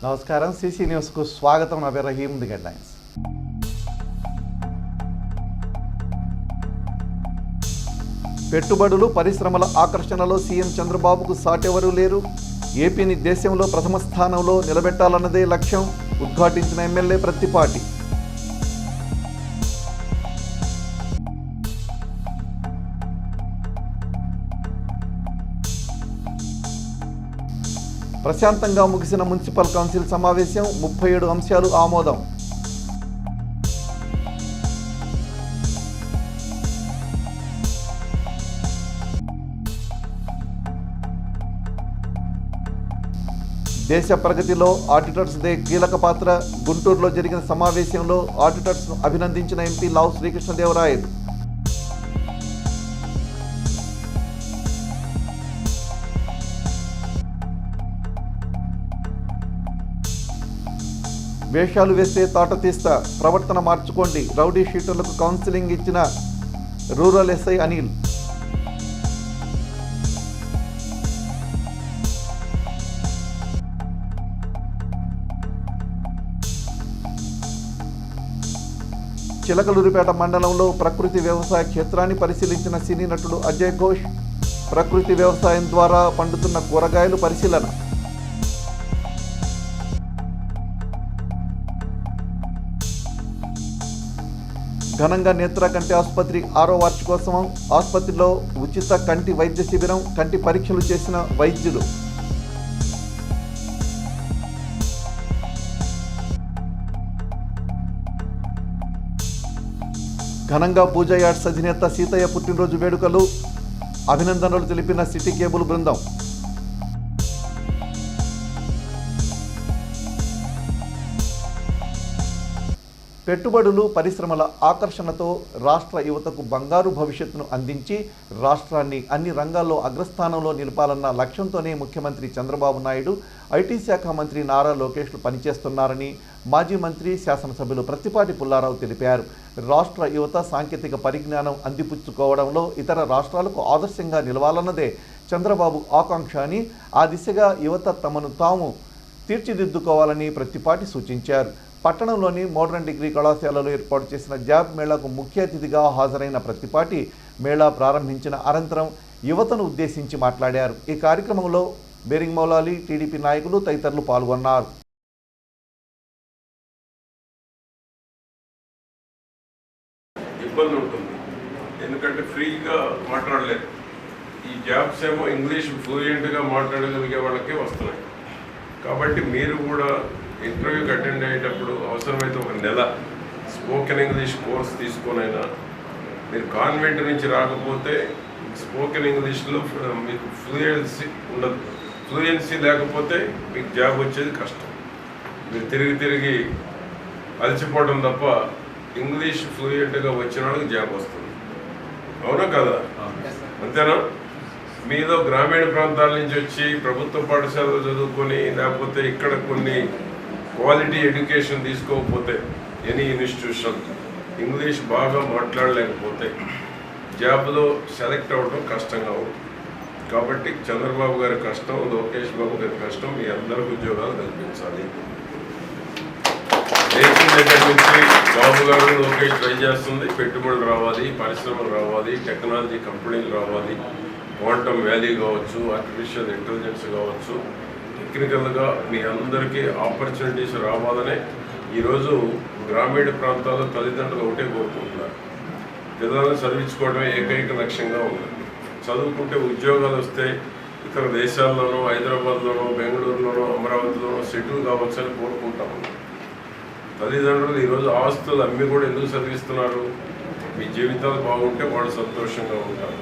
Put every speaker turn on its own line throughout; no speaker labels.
నమస్కారం సిసి న్యూస్కు స్వాగతం. నా పేరు రహీం. The headlines. పెట్టుబడులు పరిశ్రమల ఆకర్షణలో సీఎం చంద్రబాబుకు సాటెవరూ లేరు. ఏపీని దేశంలో ప్రథమ స్థానంలో నిలబెట్టాలన్నదే లక్ష్యం. ఉద్ఘాటించిన ఎమ్మెల్యే ప్రత్తిపాటి. ప్రశాంతంగా ముగిసిన మున్సిపల్ కౌన్సిల్ సమావేశం. 37 అంశాలు ఆమోదం. దేశ ప్రగతిలో ఆడిటర్స్ దే కీలక పాత్ర. గుంటూరులో జరిగిన సమావేశంలో ఆడిటర్స్ను అభినందించిన ఎంపీ లావు శ్రీకృష్ణదేవరాయలు. వేషాలు వేస్తే తాట తీస్తా, ప్రవర్తన మార్చుకోండి. రౌడీ షీటర్లకు కౌన్సిలింగ్ ఇచ్చిన రూరల్ ఎస్ఐ అనిల్. చిలకలూరిపేట మండలంలో ప్రకృతి వ్యవసాయ క్షేత్రాన్ని పరిశీలించిన సినీ నటుడు అజయ్ ఘోష్. ప్రకృతి వ్యవసాయం ద్వారా పండుతున్న కూరగాయలు పరిశీలన. ఘనంగా నేత్ర కంటి ఆసుపత్రి 6వ వార్షికోత్సవం. ఆసుపత్రిలో ఉచిత కంటి వైద్య శిబిరం. కంటి పరీక్షలు చేసిన వైద్యులు. ఘనంగా పూజా యార్డ్స్ అధినేత సీతయ్య పుట్టినరోజు వేడుకలు. అభినందనలు తెలిపిన సిటీ కేబుల్ బృందం. పెట్టుబడులు పరిశ్రమల ఆకర్షణతో రాష్ట్ర యువతకు బంగారు భవిష్యత్తును అందించి రాష్ట్రాన్ని అన్ని రంగాల్లో అగ్రస్థానంలో నిలపాలన్న లక్ష్యంతోనే ముఖ్యమంత్రి చంద్రబాబు నాయుడు, ఐటీ శాఖ మంత్రి నారా లోకేష్లు పనిచేస్తున్నారని మాజీ మంత్రి శాసనసభ్యులు ప్రత్తిపాటి పుల్లారావు తెలిపారు. రాష్ట్ర యువత సాంకేతిక పరిజ్ఞానం అందిపుచ్చుకోవడంలో ఇతర రాష్ట్రాలకు ఆదర్శంగా నిలవాలన్నదే చంద్రబాబు ఆకాంక్ష అని, ఆ దిశగా యువత తమను తాము తీర్చిదిద్దుకోవాలని ప్రత్తిపాటి సూచించారు. పట్టణంలోని మోడర్న్ డిగ్రీ కళాశాలలో ఏర్పాటు చేసిన జాబ్ మేళాకు ముఖ్య అతిథిగా హాజరైన ప్రత్తిపాటి మేళా ప్రారంభించిన అనంతరం యువతను ఉద్దేశించి మాట్లాడారు. ఈ కార్యక్రమంలో బేరింగ్ మౌలాలి, టీడీపీ నాయకులు తదితరులు పాల్గొన్నారు.
ఇబ్బంది ఉంటుంది, ఎందుకంటే ఫ్రీగా మాట్లాడలేదు. ఈ జాబ్స్ ఏమో ఇంగ్లీష్ ఫ్లూయెంట్గా మాట్లాడగలిగే వాళ్ళకే వస్తున్నాయి. కాబట్టి మీరు కూడా ఇంటర్వ్యూకి అటెండ్ అయ్యేటప్పుడు అవసరమైతే 1 నెల స్పోకెన్ ఇంగ్లీష్ కోర్స్ తీసుకొనైనా, మీరు కాన్వెంట్ నుంచి రాకపోతే స్పోకెన్ ఇంగ్లీష్లో మీకు ఫ్లూయెన్సీ ఉండదు. ఫ్లూయెన్సీ లేకపోతే మీకు జాబ్ వచ్చేది కష్టం. మీరు తిరిగి అలసిపోవడం తప్ప ఇంగ్లీష్ ఫ్లూయెంట్గా వచ్చిన వాళ్ళకి జాబ్ వస్తుంది. అవునా కదా? అంతేనా? మీలో గ్రామీణ ప్రాంతాల నుంచి వచ్చి ప్రభుత్వ పాఠశాలలో చదువుకొని, లేకపోతే ఇక్కడ కొన్ని క్వాలిటీ ఎడ్యుకేషన్ తీసుకోకపోతే, ఎనీ ఇన్స్టిట్యూషన్ ఇంగ్లీష్ బాగా మాట్లాడలేకపోతే జాబ్లో సెలెక్ట్ అవ్వడం కష్టంగా ఉంటుంది. కాబట్టి చంద్రబాబు గారి కష్టం, లోకేష్ బాబు గారి కష్టం మీ అందరికి ఉద్యోగాలు కల్పించాలి. దేశం దగ్గర నుంచి బాబు గారు లోకేష్ ట్రై చేస్తుంది. పెట్టుబడులు రావాలి, పరిశ్రమలు రావాలి, టెక్నాలజీ కంపెనీలు రావాలి, క్వాంటమ్ వ్యాలీ కావచ్చు, ఆర్టిఫిషియల్ ఇంటెలిజెన్స్ కావచ్చు, టెక్నికల్గా మీ అందరికీ ఆపర్చునిటీస్ రావాలనే ఈరోజు గ్రామీణ ప్రాంతాల్లో తల్లిదండ్రులు ఒకటే కోరుకుంటున్నారు. పిల్లలను చదివించుకోవడమే ఏకైక లక్ష్యంగా ఉంది. చదువుకుంటే ఉద్యోగాలు వస్తే ఇతర దేశాల్లోనూ, హైదరాబాద్లోనూ, బెంగళూరులోనూ, అమరావతిలోనూ సెటిల్ కావచ్చని కోరుకుంటాం. తల్లిదండ్రులు ఈరోజు ఆస్తులు అమ్మి కూడా ఎందుకు చదివిస్తున్నారు? మీ జీవితాలు బాగుంటే వాళ్ళు సంతోషంగా ఉంటారు.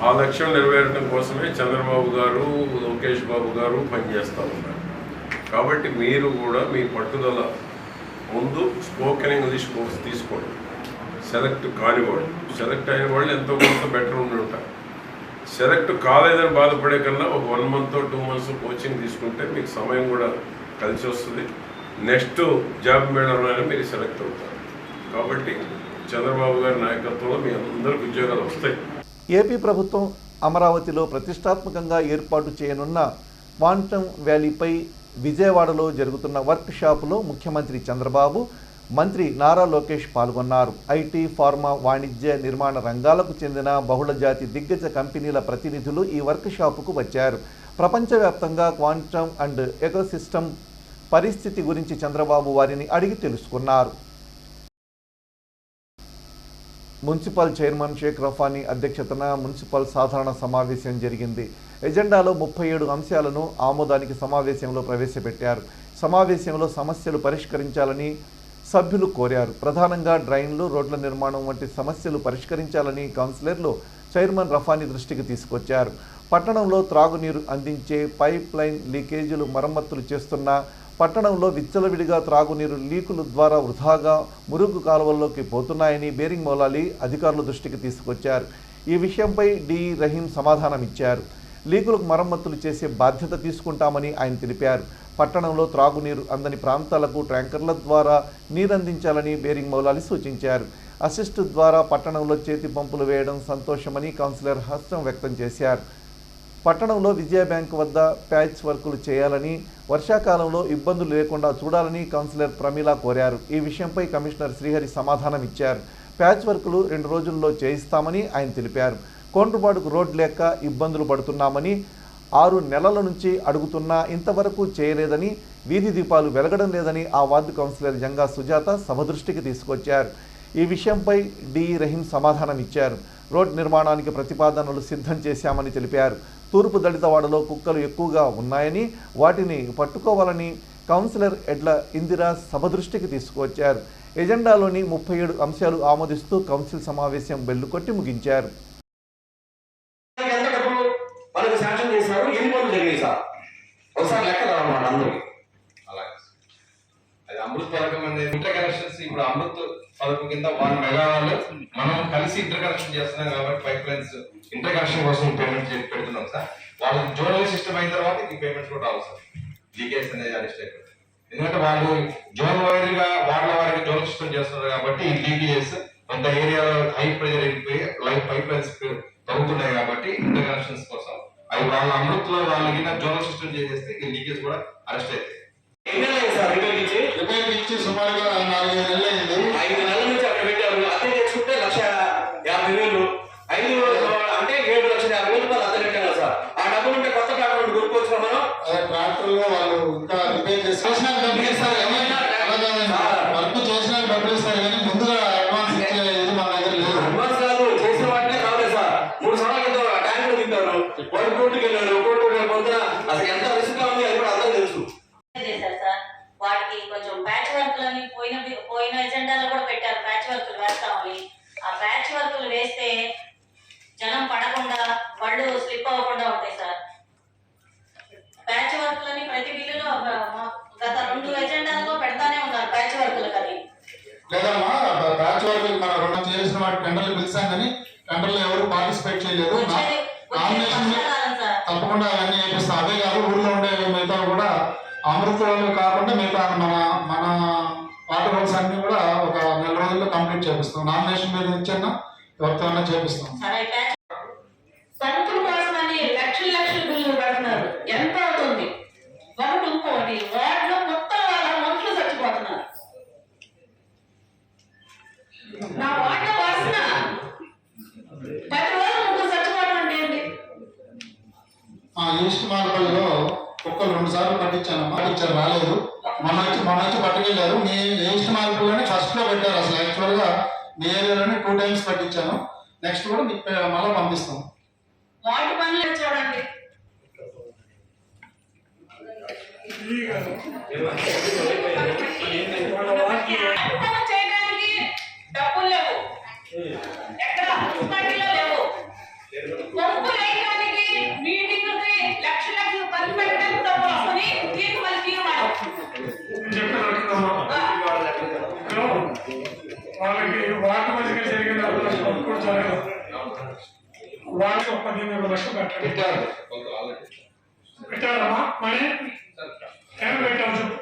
ఆ లక్ష్యం నెరవేరడం కోసమే చంద్రబాబు గారు, లోకేష్ బాబు గారు పనిచేస్తూ ఉన్నారు. కాబట్టి మీరు కూడా మీ పట్టుదల ముందు స్పోకెన్ ఇంగ్లీష్ కోర్స్ తీసుకోండి. సెలెక్ట్ కాని వాళ్ళు, సెలెక్ట్ అయిన వాళ్ళు ఎంతో కొంత బెటర్ ఉండి ఉంటారు. సెలెక్ట్ కాలేదని బాధపడే కన్నా ఒక 1 month 2 months కోచింగ్ తీసుకుంటే మీకు సమయం కూడా కలిసి వస్తుంది. నెక్స్ట్ జాబ్ మేళంలోనే మీరు సెలెక్ట్ అవుతారు. కాబట్టి చంద్రబాబు గారి నాయకత్వంలో మీ అందరికి ఉద్యోగాలు వస్తాయి.
ఏపీ ప్రభుత్వం అమరావతిలో ప్రతిష్టాత్మకంగా ఏర్పాటు చేయనున్న క్వాంటమ్ వ్యాలీపై విజయవాడలో జరుగుతున్న వర్క్ షాపులో ముఖ్యమంత్రి చంద్రబాబు, మంత్రి నారా లోకేష్ పాల్గొన్నారు. ఐటీ, ఫార్మా, వాణిజ్య, నిర్మాణ రంగాలకు చెందిన బహుళజాతి దిగ్గజ కంపెనీల ప్రతినిధులు ఈ వర్క్ షాపుకు వచ్చారు. ప్రపంచవ్యాప్తంగా క్వాంటమ్ అండ్ ఎకోసిస్టమ్ పరిస్థితి గురించి చంద్రబాబు వారిని అడిగి తెలుసుకున్నారు. మున్సిపల్ చైర్మన్ షేక్ రఫానీ అధ్యక్షతన మున్సిపల్ సాధారణ సమావేశం జరిగింది. ఎజెండాలో 37 అంశాలను ఆమోదానికి సమావేశంలో ప్రవేశపెట్టారు. సమావేశంలో సమస్యలు పరిష్కరించాలని సభ్యులు కోరారు. ప్రధానంగా డ్రైన్లు, రోడ్ల నిర్మాణం వంటి సమస్యలు పరిష్కరించాలని కౌన్సిలర్లు చైర్మన్ రఫానీ దృష్టికి తీసుకొచ్చారు. పట్టణంలో త్రాగునీరు అందించే పైప్ లైన్ లీకేజీలు మరమ్మతులు చేస్తున్న పట్టణంలో విచ్చలవిడిగా త్రాగునీరు లీకుల ద్వారా వృధాగా మురుగు కాలువల్లోకి పోతున్నాయని బేరింగ్ మౌలాలి అధికారుల దృష్టికి తీసుకొచ్చారు. ఈ విషయంపై డి రహీం సమాధానం ఇచ్చారు. లీకులకు మరమ్మతులు చేసే బాధ్యత తీసుకుంటామని ఆయన తెలిపారు. పట్టణంలో త్రాగునీరు అందని ప్రాంతాలకు ట్యాంకర్ల ద్వారా నీరందించాలని బేరింగ్ మౌలాలి సూచించారు. అసిస్ట్ ద్వారా పట్టణంలో చేతి పంపులు వేయడం సంతోషమని కౌన్సిలర్ హర్షం వ్యక్తం చేశారు. పట్టణంలో విజయ బ్యాంక్ వద్ద ప్యాచ్ వర్కులు చేయాలని, వర్షాకాలంలో ఇబ్బందులు లేకుండా చూడాలని కౌన్సిలర్ ప్రమీల కోరారు. ఈ విషయంపై కమిషనర్ శ్రీహరి సమాధానం ఇచ్చారు. ప్యాచ్ వర్కులు 2 రోజుల్లో చేయిస్తామని ఆయన తెలిపారు. కోండ్రుబాడుకు రోడ్ లేక ఇబ్బందులు పడుతున్నామని, 6 నెలల నుంచి అడుగుతున్నా ఇంతవరకు చేయలేదని, వీధి దీపాలు వెలగడం లేదని ఆ వార్డు కౌన్సిలర్ జంగా సుజాత సభ దృష్టికి తీసుకొచ్చారు. ఈ విషయంపై డి రహీం సమాధానం ఇచ్చారు. రోడ్ నిర్మాణానికి ప్రతిపాదనలు సిద్ధం చేశామని తెలిపారు. తూర్పు దళితవాడలో కుక్కలు ఎక్కువగా ఉన్నాయని, వాటిని పట్టుకోవాలని కౌన్సిలర్ ఎడ్ల ఇందిరా సభ దృష్టికి తీసుకువచ్చారు. ఎజెండాలోని 37 అంశాలు ఆమోదిస్తూ కౌన్సిల్ సమావేశం బెల్లు కొట్టి ముగించారు.
అమృత్ పథకం అనేది ఇంటర్ కనెక్షన్స్, ఇప్పుడు అమృత్ పథకం కింద 1 మెగావాట్ మనం కలిసి ఇంటర్ కనెక్షన్ చేస్తున్నాం కాబట్టి పైప్ లైన్స్ ఇంటర్ కనెక్షన్ కోసం పేమెంట్ పెడుతున్నాం సార్. వాళ్ళకి జోనల్ సిస్టమ్ అయిన తర్వాత ఈ పేమెంట్స్ కూడా రావు సార్. లీకేజ్ అనేది అరెస్ట్ అయిపోతుంది. ఎందుకంటే వాళ్ళు జోన్ వైజ్గా వాళ్ళ వారికి జోనల్ సిస్టమ్ చేస్తున్నారు కాబట్టి ఈ లీకేజెస్ కొంత ఏరియాలో హై ప్రెజర్ అయిపోయి పైప్ లైన్స్ తగ్గుతున్నాయి కాబట్టి ఇంటర్ కనెక్షన్స్ కోసం అవి వాళ్ళ అమృత్ లో వాళ్ళకి జోనల్ సిస్టమ్ చేసేస్తే ఈ లీకేజ్ కూడా అరెస్ట్ అవుతాయి.
సుమారుగా 4-5 నెలలు అయింది.
5 నెలల నుంచి అక్కడ పెట్టారు. అద్దె తెచ్చుకుంటే 1,50,000, 5 అంటే 7,50,000 అద్దె పెట్టారు సార్. ఆ డబ్బులు ఉంటే కొత్త ట్రాక్టర్ కొనుక్కోవచ్చు మనం.
ట్రాక్టర్ లో వాళ్ళు ఇంకా రిపేర్ చేసిన డబ్బులు ఇస్తారు వర్క్ చేసిన డబ్బులు ఇస్తారు కానీ ముందుగా అడ్వాన్స్ ఇచ్చేది మన దగ్గర లేదు.
అడ్వాన్స్ కాదు, చేసిన వాటినే రాలేదు సార్. 3 సంవత్సరాల క్రితం ట్యాంకులు తింటారు, వాళ్ళు కోర్టుకు వెళ్ళారు. కోర్టుకు పొందిన అసలు ఎంత రిస్క్ ఉంది అది కూడా అందరూ తెలుసు.
వాటికి కొంచెం ప్యాచ్ వర్క్లని పోయిన ఎజెండాలో కూడా పెట్టారు. ప్యాచ్ వర్కులు వేస్తామని. ఆ ప్యాచ్ వర్కులు వేస్తే జనం పడకుండా, పళ్ళు స్లిప్ అవ్వకుండా ఉంటాయి సార్. ప్యాచ్ వర్కులని ప్రతి బిల్లులో గత 2 ఎజెండాలలో పెడతానే ఉన్నారు ప్యాచ్ వర్కులు. కానీ
లేదమ్మా, ప్యాచ్ వర్క్ మనం రుణం చేసిన వాటి టెండర్లు పిలిచాం కానీ టెండర్లు ఎవరు పార్టిసిపేట్ చేయలేదు. నామినేషన్ తప్పకుండా అవన్నీ చేపిస్తాం. అదే కాదు, ఊళ్ళో ఉండే మిగతా కూడా అమృతాలు కాకుండా మిగతా మన వాటర్ వర్క్స్ అన్ని కూడా ఒక 4 రోజుల్లో కంప్లీట్ చేపిస్తాం. నామినేషన్ మీద ఇచ్చిన ఎవరితో చేపిస్తాం.
పంపుల కోసమని లక్షల బిల్లులు పెడుతున్నారు. ఎంత అవుతుంది? ఒకటి ఇంకోటి వార్డులో మొత్తం వాళ్ళ మనుషులు చచ్చిపోతున్నారు. నా వార్డులో వాసన 10 రోజులు ముగ్గురు చచ్చిపోవడం అంటే ఏంటి?
ఈస్ట్ మార్గంలో కుక్కలు 2 సార్లు పట్టించాను. పట్టించారు, రాలేదు. మన వచ్చి పట్టుకెళ్ళారు. మీ ఈస్ట్ మార్గంలోనే ఫస్ట్ లో పెట్టారు. అసలు యాక్చువల్ గా మీ ఏరియాలోనే 2 టైమ్స్ పట్టించాను. నెక్స్ట్ కూడా మీకు మళ్ళీ పంపిస్తాం.
వాటి పనులు చూడండి. చేయడానికి డబ్బులు లేవు, ఎక్కడ మున్సిపాలిటీలో లేవు. పంపులు వేయడానికి మీటింగ్లకి లక్షలు ఖర్చు పెట్టడానికి డబ్బులు వస్తుంది. దీనికి మళ్ళీ తీర్మానం
వాళ్ళకి వాటర్ మధ్యగా జరిగిన వాళ్ళకి 15 లక్షలు పెట్టారు. పెట్టారమ్మా మనీ ఎక్కడ పెట్టాము చెప్పు.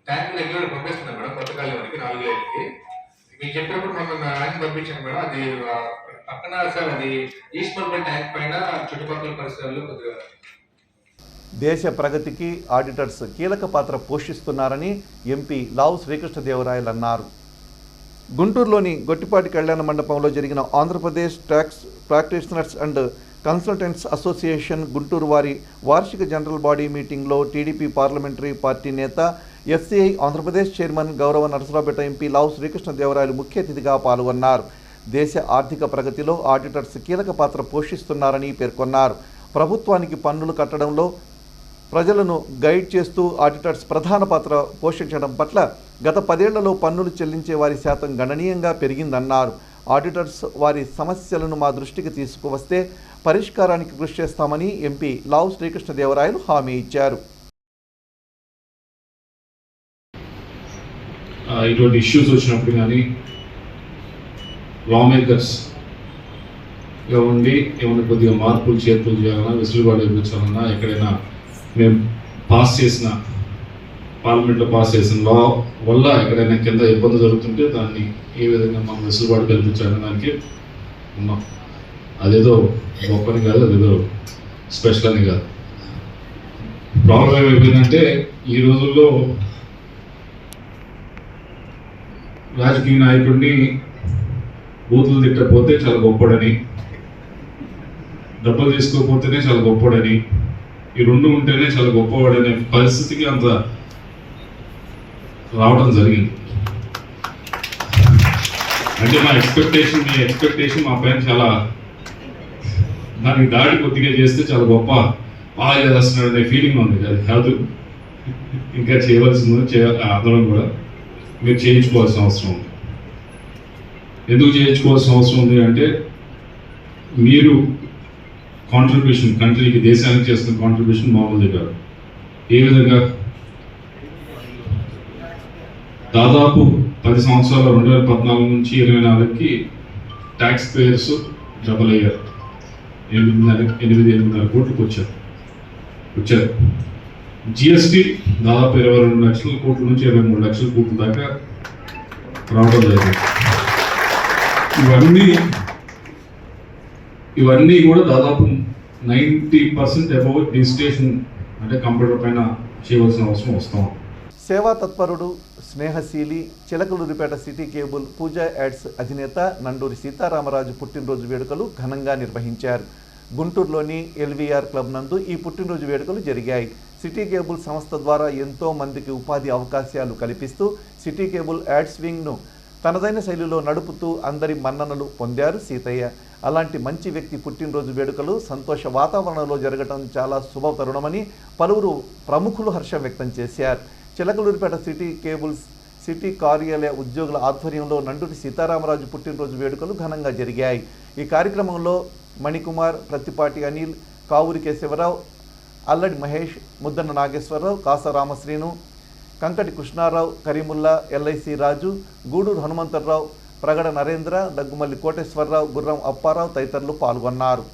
ట్యాంక్ రెగ్యులర్ పంపిస్తున్నాం మేడం. కొత్త కాలం 4,000కి. మీకు చెప్పినప్పుడు మొన్న ఆయన పంపించాను మేడం, అది పక్కన సార్ అది ఈస్ట్ మల్బల్ ట్యాంక్ పైన చుట్టుపక్కల పరిసరాల్లో కొద్దిగా.
దేశ ప్రగతికి ఆడిటర్స్ కీలక పాత్ర పోషిస్తున్నారని ఎంపీ లావు శ్రీకృష్ణదేవరాయలు అన్నారు. గుంటూరులోని గొట్టిపాటి కళ్యాణ మండపంలో జరిగిన Andhra Pradesh tax practitioners and consultants association Guntur వారి వార్షిక జనరల్ బాడీ మీటింగ్లో టీడీపీ పార్లమెంటరీ పార్టీ నేత, ఎఫ్సిఐ ఆంధ్రప్రదేశ్ చైర్మన్ గౌరవ నరసరావుపేట ఎంపీ లావు శ్రీకృష్ణదేవరాయలు ముఖ్య అతిథిగా పాల్గొన్నారు. దేశ ఆర్థిక ప్రగతిలో ఆడిటర్స్ కీలక పాత్ర పోషిస్తున్నారని పేర్కొన్నారు. ప్రభుత్వానికి పన్నులు కట్టడంలో ప్రజలను గైడ్ చేస్తూ ఆడిటర్స్ ప్రధాన పాత్ర పోషించడం పట్ల గత 10 ఏళ్లలో పన్నులు చెల్లించే వారి శాతం గణనీయంగా పెరిగిందన్నారు. ఆడిటర్స్ వారి సమస్యలను మా దృష్టికి తీసుకువస్తే పరిష్కారానికి కృషి చేస్తామని ఎంపీ లావు శ్రీకృష్ణదేవరాయలు హామీ ఇచ్చారు.
ఇటువంటి ఇష్యూస్ వచ్చినప్పుడు కానీ లా మేకర్స్ ఉండి ఏమైనా కొద్దిగా మార్పులు చేర్పులు చేయాలన్నా, వెసులుబాటు ఇప్పించాలన్నా, ఎక్కడైనా మేము పార్లమెంట్లో పాస్ చేసిన లా వల్ల ఎక్కడైనా కింద ఇబ్బంది జరుగుతుంటే దాన్ని ఏ విధంగా మనం వెసులుబాటు కల్పించాలనే దానికి ఉన్నాం. అదేదో గొప్పని కాదు, అదేదో స్పెషల్ అని కాదు. ప్రాబ్లం ఏమైపోయిందంటే ఈ రోజుల్లో రాజకీయ నాయకుడిని బూతులు తిట్టకపోతే చాలా గొప్పడని, డబ్బులు తీసుకోకపోతేనే చాలా గొప్పడని, ఈ రెండు ఉంటేనే చాలా గొప్పవాడనే పరిస్థితికి అంత రావడం జరిగింది. అంటే మీ ఎక్స్పెక్టేషన్ మా పైన చాలా దానికి దాడి కొద్దిగా చేస్తే చాలా గొప్ప బాగా చేస్తున్నాడు అనే ఫీలింగ్ ఉంది. అది కాదు, ఇంకా చేయవలసింది అందరం కూడా మీరు చేయించుకోవాల్సిన అవసరం ఉంది. ఎందుకు చేయించుకోవాల్సిన అవసరం ఉంది అంటే మీరు కాంట్రిబ్యూషన్ కంట్రీకి, దేశానికి చేస్తున్న కాంట్రిబ్యూషన్ మామూలుది కాదు. ఏ విధంగా దాదాపు 10 సంవత్సరాలు 2014 నుంచి 24కి ట్యాక్స్ పేయర్స్ డబల్ అయ్యారు. 8.5 కోట్లకు వచ్చారు. జిఎస్టీ దాదాపు 22 లక్షల కోట్ల నుంచి 23 లక్షల కోట్ల దాకా రావడం జరిగింది. ఇవన్నీ కూడా దాదాపు 90% అబౌవ్ డిజిటేషన్, అంటే కంప్యూటర్ పైన చేయవలసిన అవసరం వస్తాం.
సేవా తత్పరుడు, స్నేహశీలి, చిలకలూరిపేట సిటీ కేబుల్ పూజా యాడ్స్ అధినేత నండూరి సీతారామరాజు పుట్టినరోజు వేడుకలు ఘనంగా నిర్వహించారు. గుంటూరులోని ఎల్వీఆర్ క్లబ్ నందు ఈ పుట్టినరోజు వేడుకలు జరిగాయి. సిటీ కేబుల్ సంస్థ ద్వారా ఎంతో మందికి ఉపాధి అవకాశాలు కల్పిస్తూ సిటీ కేబుల్ యాడ్స్ వింగ్ను తనదైన శైలిలో నడుపుతూ అందరి మన్ననలు పొందారు సీతయ్య. అలాంటి మంచి వ్యక్తి పుట్టినరోజు వేడుకలు సంతోష వాతావరణంలో జరగడం చాలా శుభతరుణమని పలువురు ప్రముఖులు హర్షం వ్యక్తం చేశారు. చిలకలూరిపేట సిటీ కేబుల్స్ సిటీ కార్యాలయ ఉద్యోగుల ఆధ్వర్యంలో నండూరి సీతారామరాజు పుట్టినరోజు వేడుకలు ఘనంగా జరిగాయి. ఈ కార్యక్రమంలో మణికుమార్, ప్రత్తిపాటి అనిల్, కావూరి కేశవరావు, అల్లడి మహేష్, ముద్దన్న నాగేశ్వరరావు, కాస రామశ్రీను, కంకటి కృష్ణారావు, కరీముల్లా, ఎల్ఐసి రాజు, గూడూరు హనుమంతరావు, ప్రగడ నరేంద్ర, దగ్గుమల్లి కోటేశ్వరరావు, గుర్రం అప్పారావు తదితరులు పాల్గొన్నారు.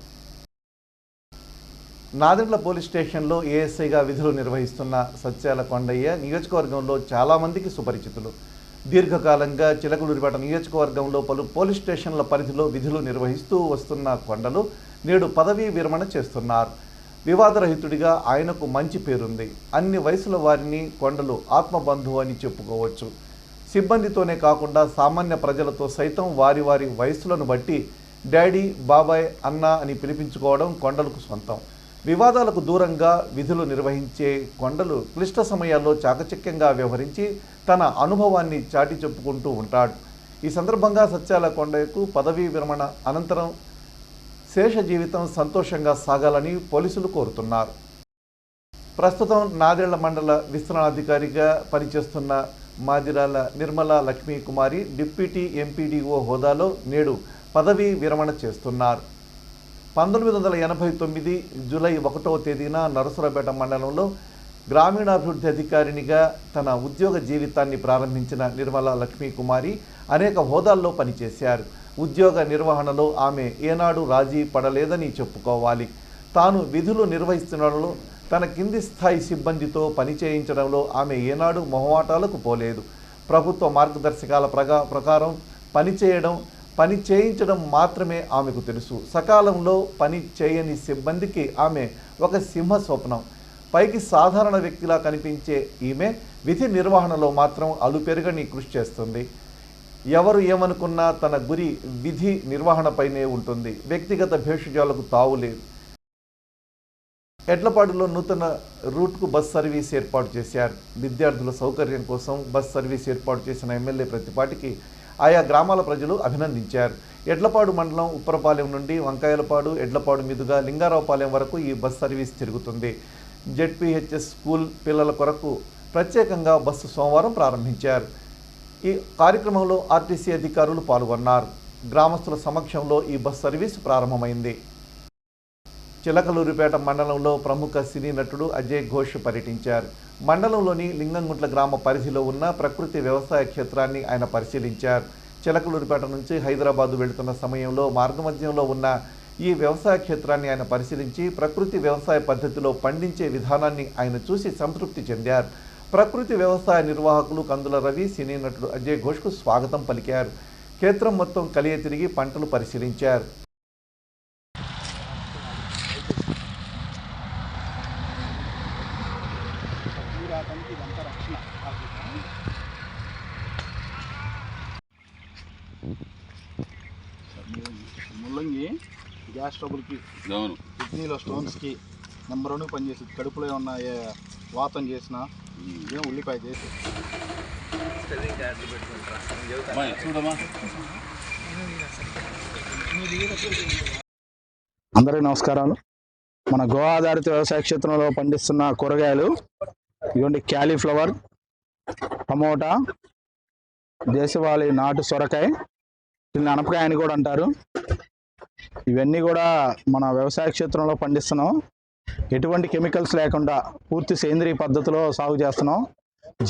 నాదెండ్ల పోలీస్ స్టేషన్లో ఏఎస్ఐగా విధులు నిర్వహిస్తున్న సత్యాల కొండయ్య నియోజకవర్గంలో చాలామందికి సుపరిచితులు. దీర్ఘకాలంగా చిలకలూరిపేట నియోజకవర్గంలో పలు పోలీస్ స్టేషన్ల పరిధిలో విధులు నిర్వహిస్తూ వస్తున్న కొండలు నేడు పదవీ విరమణ చేస్తున్నారు. వివాదరహితుడిగా ఆయనకు మంచి పేరుంది. అన్ని వయసుల వారిని కొండలు ఆత్మబంధువు అని చెప్పుకోవచ్చు. సిబ్బందితోనే కాకుండా సామాన్య ప్రజలతో సైతం వారి వారి వయసులను బట్టి డాడీ, బాబాయ్, అన్న అని పిలిపించుకోవడం కొండలకు సొంతం. వివాదాలకు దూరంగా విధులు నిర్వహించే కొండలు క్లిష్ట సమయాల్లో చాకచక్యంగా వ్యవహరించి తన అనుభవాన్ని చాటి చెప్పుకుంటూ ఉంటాడు. ఈ సందర్భంగా సత్యాల కొండయ్యకు పదవీ విరమణ అనంతరం శేష జీవితం సంతోషంగా సాగాలని పోలీసులు కోరుతున్నారు. ప్రస్తుతం నాదెళ్ల మండల విస్తరణాధికారిగా పనిచేస్తున్న మాదిరాల నిర్మల లక్ష్మీ కుమారి డిప్యూటీ ఎంపీడీఓ హోదాలో నేడు పదవీ విరమణ చేస్తున్నారు. 1989 జూలై 1వ తేదీన నరసరావుపేట మండలంలో గ్రామీణాభివృద్ధి అధికారినిగా తన ఉద్యోగ జీవితాన్ని ప్రారంభించిన నిర్మల లక్ష్మీ కుమారి అనేక హోదాల్లో పనిచేశారు. ఉద్యోగ నిర్వహణలో ఆమె ఏనాడు రాజీ పడలేదని చెప్పుకోవాలి. తాను విధులు నిర్వహిస్తుండడంలో తన కింది స్థాయి సిబ్బందితో పనిచేయించడంలో ఆమె ఏనాడు మొహమాటాలకు పోలేదు. ప్రభుత్వ మార్గదర్శకాల ప్రకారం పని చేయించడం మాత్రమే ఆమెకు తెలుసు. సకాలంలో పని చేయని సిబ్బందికి ఆమె ఒక సింహ స్వప్నం. పైకి సాధారణ వ్యక్తిలా కనిపించే ఈమె విధి నిర్వహణలో మాత్రం అలుపెరగని కృషి చేస్తుంది. ఎవరు ఏమనుకున్నా తన గురి విధి నిర్వహణపైనే ఉంటుంది. వ్యక్తిగత భేషజాలకు తావులేదు. ఎడ్లపాడులో నూతన రూట్కు బస్ సర్వీస్ ఏర్పాటు చేశారు. విద్యార్థుల సౌకర్యం కోసం బస్ సర్వీస్ ఏర్పాటు చేసిన ఎమ్మెల్యే ప్రతిపాటికి ఆయా గ్రామాల ప్రజలు అభినందించారు. ఎడ్లపాడు మండలం ఉప్పరపాలెం నుండి వంకాయలపాడు, ఎడ్లపాడు మీదుగా లింగారావుపాలెం వరకు ఈ బస్ సర్వీస్ తిరుగుతుంది. జెడ్పీహెచ్ఎస్ స్కూల్ పిల్లల కొరకు ప్రత్యేకంగా బస్సు సోమవారం ప్రారంభించారు. ఈ కార్యక్రమంలో ఆర్టీసీ అధికారులు పాల్గొన్నారు. గ్రామస్తుల సమక్షంలో ఈ బస్ సర్వీసు ప్రారంభమైంది. చిలకలూరిపేట మండలంలో ప్రముఖ సినీ నటుడు అజయ్ ఘోష్ పర్యటించారు. మండలంలోని లింగంగుంట్ల గ్రామ పరిధిలో ఉన్న ప్రకృతి వ్యవసాయ క్షేత్రాన్ని ఆయన పరిశీలించారు. చిలకలూరిపేట నుంచి హైదరాబాదు వెళుతున్న సమయంలో మార్గమధ్యంలో ఉన్న ఈ వ్యవసాయ క్షేత్రాన్ని ఆయన పరిశీలించి ప్రకృతి వ్యవసాయ పద్ధతిలో పండించే విధానాన్ని ఆయన చూసి సంతృప్తి చెందారు. ప్రకృతి వ్యవసాయ నిర్వాహకులు కందుల రవి, సినీ నటుడు అజయ్ ఘోష్కు స్వాగతం పలికారు. క్షేత్రం మొత్తం కలియ తిరిగి పంటలు పరిశీలించారు.
ముల్లంగి గ్యాస్ ట్రబుల్కి, కిడ్నీలో స్టోన్స్కి నెంబర్ 1 పనిచేస్తుంది. కడుపులో ఉన్న వాతం చేసిన ఉల్లిపాయ చేసి అందరికీ నమస్కారాలు. మన గో ఆధారిత వ్యవసాయ క్షేత్రంలో పండిస్తున్న కూరగాయలు ఇటువంటి క్యాలీఫ్లవర్, టమోటా, దేశవాళీ నాటు సొరకాయ, దీన్ని అనపకాయ అని కూడా అంటారు. ఇవన్నీ కూడా మన వ్యవసాయ క్షేత్రంలో పండిస్తున్నాం. ఎటువంటి కెమికల్స్ లేకుండా పూర్తి సేంద్రీయ పద్ధతిలో సాగు చేస్తున్నాం.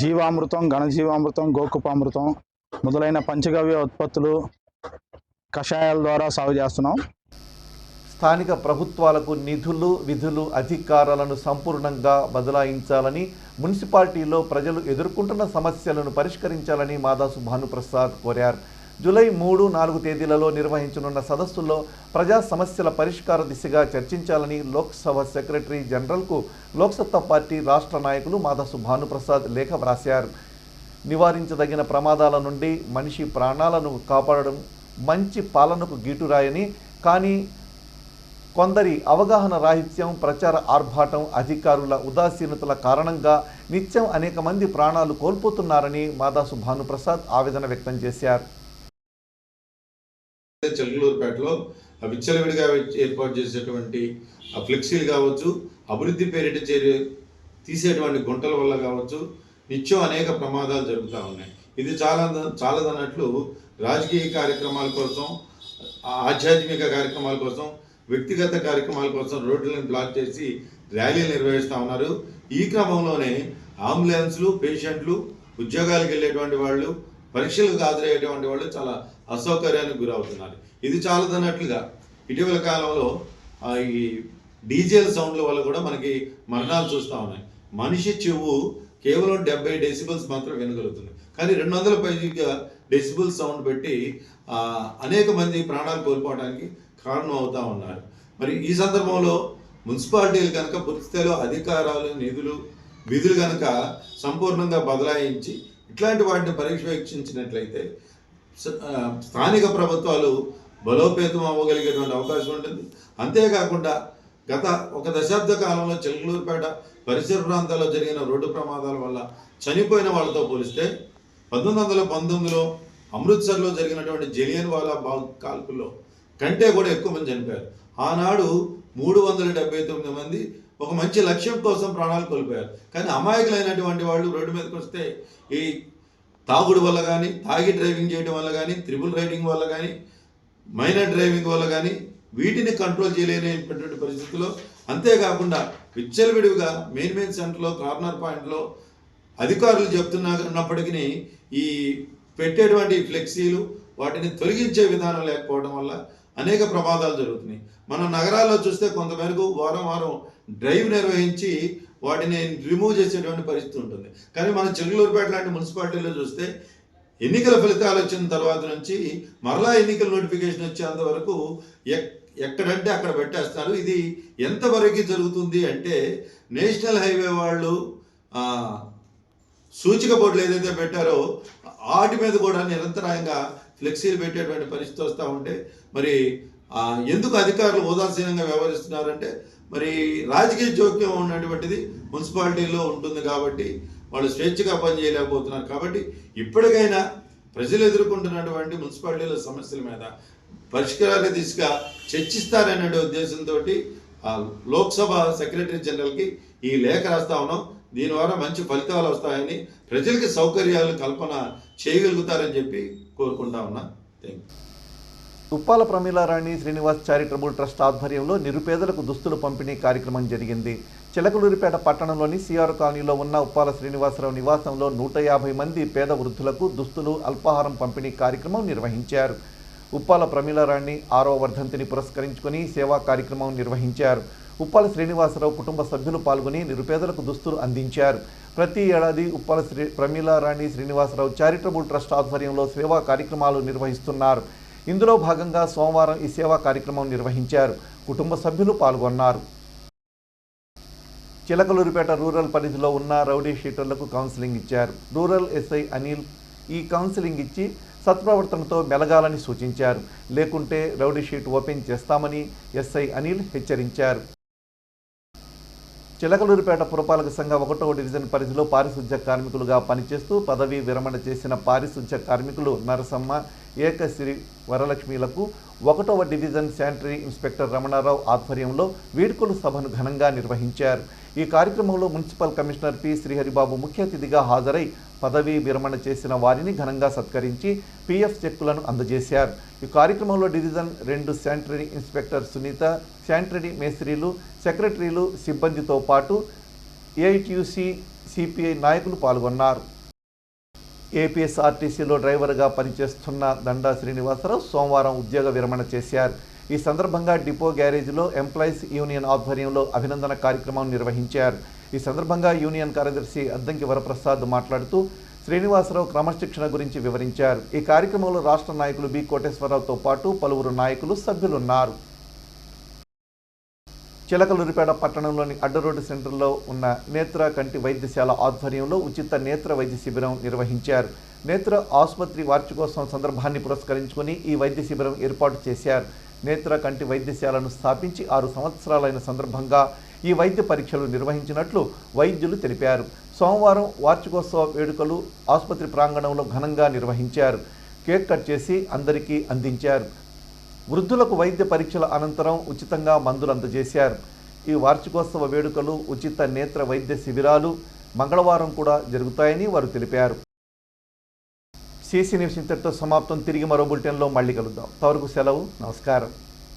జీవామృతం, ఘనజీవామృతం, గోకుపామృతం మొదలైన పంచగవ్య ఉత్పత్తులు, కషాయాల ద్వారా సాగు చేస్తున్నాం.
స్థానిక ప్రభుత్వాలకు నిధులు, విధులు, అధికారాలను సంపూర్ణంగా బదలాయించాలని, మున్సిపాలిటీలో ప్రజలు ఎదుర్కొంటున్న సమస్యలను పరిష్కరించాలని మాదాసు భానుప్రసాద్ కోరారు. జూలై 3, 4 తేదీలలో నిర్వహించనున్న సదస్సుల్లో ప్రజా సమస్యల పరిష్కార దిశగా చర్చించాలని లోక్సభ సెక్రటరీ జనరల్కు లోక్సత్తా పార్టీ రాష్ట్ర నాయకులు మాదాసు భానుప్రసాద్ లేఖ వ్రాశారు. నివారించదగిన ప్రమాదాల నుండి మనిషి ప్రాణాలను కాపాడడం మంచి పాలనకు గీటురాయని, కానీ కొందరి అవగాహన రాహిత్యం, ప్రచార ఆర్భాటం, అధికారుల ఉదాసీనతల కారణంగా నిత్యం అనేక మంది ప్రాణాలు కోల్పోతున్నారని మాదాసు భానుప్రసాద్ ఆవేదన వ్యక్తం చేశారు.
చిలకలూరుపేటలో విచ్చలవిడిగా ఏర్పాటు చేసేటువంటి ఫ్లెక్సీలు కావచ్చు, అభివృద్ధి పేరిట తీసేటువంటి గుంటల వల్ల కావచ్చు, నిత్యం అనేక ప్రమాదాలు జరుగుతూ ఉన్నాయి. ఇది చాలదన్నట్లు రాజకీయ కార్యక్రమాల కోసం, ఆధ్యాత్మిక కార్యక్రమాల కోసం, వ్యక్తిగత కార్యక్రమాల కోసం రోడ్లను బ్లాక్ చేసి ర్యాలీలు నిర్వహిస్తూ ఉన్నారు. ఈ క్రమంలోనే అంబులెన్స్లు, పేషెంట్లు, ఉద్యోగాలకు వెళ్ళేటువంటి వాళ్ళు, పరీక్షలకు హాజరయ్యేటువంటి వాళ్ళు చాలా అసౌకర్యానికి గురవుతున్నారు. ఇది చాలదన్నట్లుగా ఇటీవల కాలంలో ఈ డీజేల్ సౌండ్ల వల్ల కూడా మనకి మరణాలు చూస్తూ ఉన్నాయి. మనిషి చెవు కేవలం 70 డెసిబుల్స్ మాత్రం వినగలుగుతుంది, కానీ 200 పైగా డెసిబుల్ సౌండ్ పెట్టి అనేక మంది ప్రాణాలు కోల్పోవడానికి కారణం అవుతూ ఉన్నారు. మరి ఈ సందర్భంలో మున్సిపాలిటీలు కనుక పూర్తిస్థాయిలో అధికారాలు, నిధులు, విధులు కనుక సంపూర్ణంగా బదలాయించి ఇట్లాంటి వాటిని పర్యవేక్షించినట్లయితే స్థానిక ప్రభుత్వాలు బలోపేతం అవ్వగలిగేటువంటి అవకాశం ఉంటుంది. అంతేకాకుండా గత 1 దశాబ్ద కాలంలో చిలకలూరుపేట పరిసర ప్రాంతాల్లో జరిగిన రోడ్డు ప్రమాదాల వల్ల చనిపోయిన వాళ్ళతో పోలిస్తే 1919లో అమృత్సర్లో జరిగినటువంటి జలియన్ వాలా బాగ్ కాల్పుల్లో కంటే కూడా ఎక్కువ మంది చనిపోయారు. ఆనాడు 379 మంది ఒక మంచి లక్ష్యం కోసం ప్రాణాలు కోల్పోయారు. కానీ అమాయకులైనటువంటి వాళ్ళు రోడ్డు మీదకి వస్తే ఈ తాగుడు వల్ల కానీ, తాగి డ్రైవింగ్ చేయడం వల్ల కానీ, త్రిబుల్ రైడింగ్ వల్ల కానీ, మైనర్ డ్రైవింగ్ వల్ల కానీ వీటిని కంట్రోల్ చేయలేనటువంటి పరిస్థితుల్లో, అంతేకాకుండా విచ్చలవిడిగా మెయిన్ సెంటర్లో, కార్నర్ పాయింట్లో అధికారులు చెప్తున్నప్పటికీ ఈ పెట్టేటువంటి ఫ్లెక్సీలు వాటిని తొలగించే విధానం లేకపోవడం వల్ల అనేక ప్రమాదాలు జరుగుతున్నాయి. మన నగరాల్లో చూస్తే కొంతమేరకు వారం డ్రైవ్ నిర్వహించి వాటిని రిమూవ్ చేసేటువంటి పరిస్థితి ఉంటుంది. కానీ మన చిలకలూరుపేట లాంటి మున్సిపాలిటీలో చూస్తే ఎన్నికల ఫలితాలు వచ్చిన తర్వాత నుంచి మరలా ఎన్నికల నోటిఫికేషన్ వచ్చేంత వరకు ఎక్కడంటే అక్కడ పెట్టేస్తారు. ఇది ఎంతవరకు జరుగుతుంది అంటే నేషనల్ హైవే వాళ్ళు సూచిక బోర్డులు ఏదైతే పెట్టారో వాటి మీద కూడా నిరంతరాయంగా ఫ్లెక్సీలు పెట్టేటువంటి పరిస్థితి వస్తూ ఉంటే మరి ఎందుకు అధికారులు ఉదాసీనంగా వ్యవహరిస్తున్నారంటే మరి రాజకీయ జోక్యం ఉన్నటువంటిది మున్సిపాలిటీలో ఉంటుంది కాబట్టి వాళ్ళు స్వేచ్ఛగా పనిచేయలేకపోతున్నారు. కాబట్టి ఇప్పటికైనా ప్రజలు ఎదుర్కొంటున్నటువంటి మున్సిపాలిటీల సమస్యల మీద పరిష్కారాల దిశగా చర్చిస్తారనే ఉద్దేశంతో లోక్సభ సెక్రటరీ జనరల్కి ఈ లేఖ రాస్తా ఉన్నాం. దీని ద్వారా మంచి ఫలితాలు వస్తాయని, ప్రజలకి సౌకర్యాలు కల్పన చేయగలుగుతారని చెప్పి కోరుకుంటా ఉన్నా. Thank you.
Uppala Pramila Rani Srinivas charitable trust ఆధ్వర్యంలో నిరుపేదలకు దుస్తులు పంపిణీ కార్యక్రమం జరిగింది. చిలకలూరిపేట పట్టణంలోని సిఆర్ కాలనీలో ఉన్న ఉప్పాల శ్రీనివాసరావు నివాసంలో 150 మంది పేద వృద్ధులకు దుస్తులు, అల్పాహారం పంపిణీ కార్యక్రమం నిర్వహించారు. ఉప్పాల ప్రమీలారాణి 6వ వర్ధంతిని పురస్కరించుకొని సేవా కార్యక్రమం నిర్వహించారు. ఉప్పాల శ్రీనివాసరావు కుటుంబ సభ్యులు పాల్గొని నిరుపేదలకు దుస్తులు అందించారు. ప్రతి ఏడాది ఉప్పాల ప్రమీలారాణి శ్రీనివాసరావు చారిటబుల్ ట్రస్ట్ ఆధ్వర్యంలో సేవా కార్యక్రమాలు నిర్వహిస్తున్నారు. ఇందులో భాగంగా సోమవారం ఈ సేవా కార్యక్రమం నిర్వహించారు. కుటుంబ సభ్యులు పాల్గొన్నారు. చిలకలూరిపేట రూరల్ పరిధిలో ఉన్న రౌడీ షీటర్లకు కౌన్సిలింగ్ ఇచ్చారు. రూరల్ ఎస్ఐ అనిల్ ఈ కౌన్సిలింగ్ ఇచ్చి సత్ప్రవర్తనతో మెలగాలని సూచించారు. లేకుంటే రౌడీ షీట్ ఓపెన్ చేస్తామని ఎస్ఐ అనిల్ హెచ్చరించారు. చిలకలూరిపేట పురపాలక సంఘ 1వ డివిజన్ పరిధిలో పారిశుధ్య కార్మికులుగా పనిచేస్తూ పదవీ విరమణ చేసిన పారిశుధ్య కార్మికులు నరసమ్మ, ఏకశ్రీ వరలక్ష్మిలకు 1వ డివిజన్ శానిటరీ ఇన్స్పెక్టర్ రమణారావు ఆధ్వర్యంలో వీడ్కోలు సభను ఘనంగా నిర్వహించారు. ఈ కార్యక్రమంలో మున్సిపల్ కమిషనర్ పి శ్రీహరిబాబు ముఖ్య అతిథిగా హాజరై పదవీ విరమణ చేసిన వారిని ఘనంగా సత్కరించి పిఎఫ్ చెక్కులను అందజేశారు. ఈ కార్యక్రమంలో division 2 sanitary inspector Sunitha, sanitary మేస్త్రీలు, సెక్రటరీలు, సిబ్బందితో పాటు ఏఐటియుసి, సిపిఐ నాయకులు పాల్గొన్నారు. ఏపీఎస్ఆర్టీసీలో డ్రైవర్గా పనిచేస్తున్న దండా శ్రీనివాసరావు సోమవారం ఉద్యోగ విరమణ చేశారు. ఈ సందర్భంగా డిపో గ్యారేజ్లో ఎంప్లాయీస్ యూనియన్ ఆధ్వర్యంలో అభినందన కార్యక్రమం నిర్వహించారు. ఈ సందర్భంగా యూనియన్ కార్యదర్శి అద్దంకి వరప్రసాద్ మాట్లాడుతూ శ్రీనివాసరావు క్రమశిక్షణ గురించి వివరించారు. ఈ కార్యక్రమంలో రాష్ట్ర నాయకులు బి కోటేశ్వరరావుతో పాటు పలువురు నాయకులు, సభ్యులున్నారు. చిలకలూరిపేట పట్టణంలోని అడ్డరోడ్డు సెంటర్లో ఉన్న నేత్ర కంటి వైద్యశాల ఆధ్వర్యంలో ఉచిత నేత్ర వైద్య శిబిరం నిర్వహించారు. నేత్ర ఆసుపత్రి వార్షికోత్సవం సందర్భాన్ని పురస్కరించుకొని ఈ వైద్య శిబిరం ఏర్పాటు చేశారు. నేత్ర కంటి వైద్యశాలను స్థాపించి 6 సంవత్సరాలైన సందర్భంగా ఈ వైద్య పరీక్షలు నిర్వహించినట్లు వైద్యులు తెలిపారు. సోమవారం వార్షికోత్సవ వేడుకలు ఆసుపత్రి ప్రాంగణంలో ఘనంగా నిర్వహించారు. కేక్ కట్ చేసి అందరికీ అందించారు. వృద్ధులకు వైద్య పరీక్షల అనంతరం ఉచితంగా మందులు అందజేశారు. ఈ వార్షికోత్సవ వేడుకలు, ఉచిత నేత్ర వైద్య శిబిరాలు మంగళవారం కూడా జరుగుతాయని వారు తెలిపారు. సిసి న్యూస్ ఇంతటితో సమాప్తం. తిరిగి మరో బులెటిన్లో మళ్ళీ కలుద్దాం. అంతవరకు సెలవు. నమస్కారం.